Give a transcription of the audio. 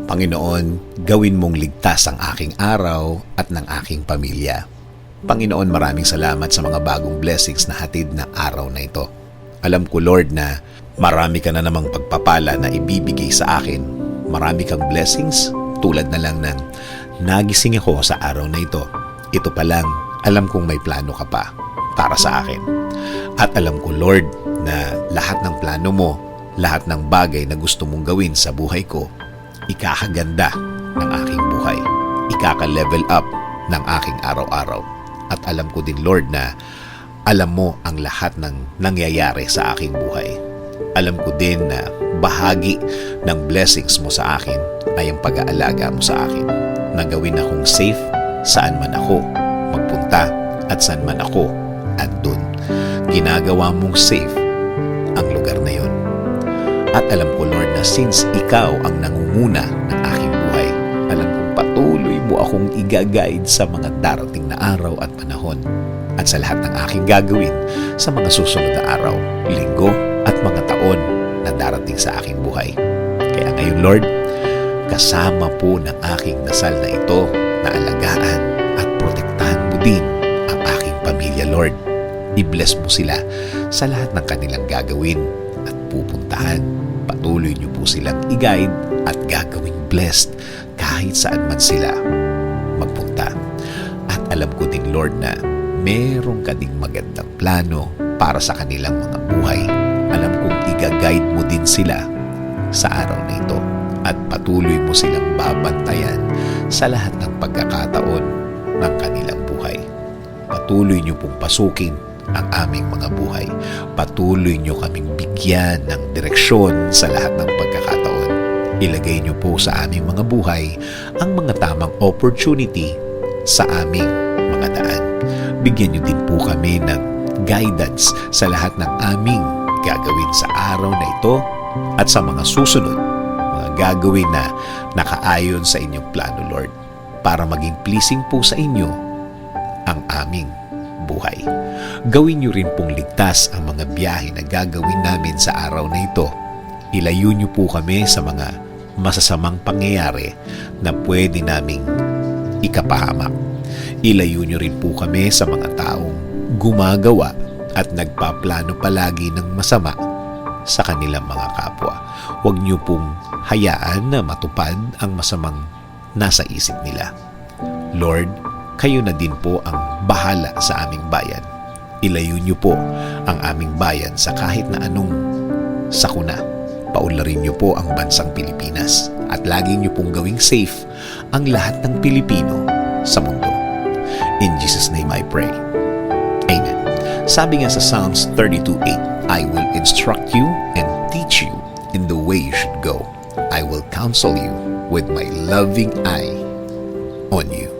Panginoon, gawin mong ligtas ang aking araw at ng aking pamilya. Panginoon, maraming salamat sa mga bagong blessings na hatid na araw na ito. Alam ko, Lord, na marami ka na namang pagpapala na ibibigay sa akin. Marami kang blessings tulad na lang ng nagising ako sa araw na ito. Ito pa lang, alam kong may plano ka pa para sa akin. At alam ko, Lord, na lahat ng plano mo, lahat ng bagay na gusto mong gawin sa buhay ko, ikakaganda ng aking buhay. Ikaka-level up ng aking araw-araw. At alam ko din, Lord, na alam mo ang lahat ng nangyayari sa aking buhay. Alam ko din na bahagi ng blessings mo sa akin ay ang pag-aalaga mo sa akin. Na gawin akong safe saan man ako magpunta at saan man ako andun. Ginagawa mong safe ang lugar na yun. At alam ko, Lord, na since ikaw ang nangunguna ng aking buhay, alam kong patuloy mo akong i-guide sa mga darating na araw at panahon at sa lahat ng aking gagawin sa mga susunod na araw, linggo at mga taon na darating sa aking buhay. Kaya ngayon, Lord, kasama po ng aking dasal na ito na alagaan at protektahan mo din ang aking pamilya, Lord. I-bless mo sila sa lahat ng kanilang gagawin at pupuntahan. Patuloy niyo po silang i-guide at gagawing blessed kahit saan man sila magpunta. At alam ko din, Lord, na meron ka ding magandang plano para sa kanilang mga buhay. Alam kong i-guide mo din sila sa araw na ito at patuloy mo silang babantayan sa lahat ng pagkakataon ng kanilang buhay. Patuloy niyo pong pasukin ang aming mga buhay. Patuloy niyo kaming bigyan ng direksyon sa lahat ng pagkakataon. Ilagay niyo po sa aming mga buhay ang mga tamang opportunity sa aming mga daan. Bigyan niyo din po kami ng guidance sa lahat ng aming gagawin sa araw na ito at sa mga susunod, mga gagawin na nakaayon sa inyong plano, Lord, para maging pleasing po sa inyo ang aming buhay. Gawin niyo rin pong ligtas ang mga biyahe na gagawin namin sa araw na ito. Ilayo niyo po kami sa mga masasamang pangyayari na pwede naming ikapahamak. Ilayo niyo rin po kami sa mga taong gumagawa at nagpaplano palagi ng masama sa kanilang mga kapwa. Huwag niyo pong hayaan na matupad ang masamang nasa isip nila. Lord, kayo na din po ang bahala sa aming bayan. Ilayo niyo po ang aming bayan sa kahit na anong sakuna. Paunlarin niyo po ang bansang Pilipinas at lagi niyo pong gawing safe ang lahat ng Pilipino sa mundo. In Jesus' name I pray. Amen. Sabi nga sa Psalms 32:8, I will instruct you and teach you in the way you should go. I will counsel you with my loving eye on you.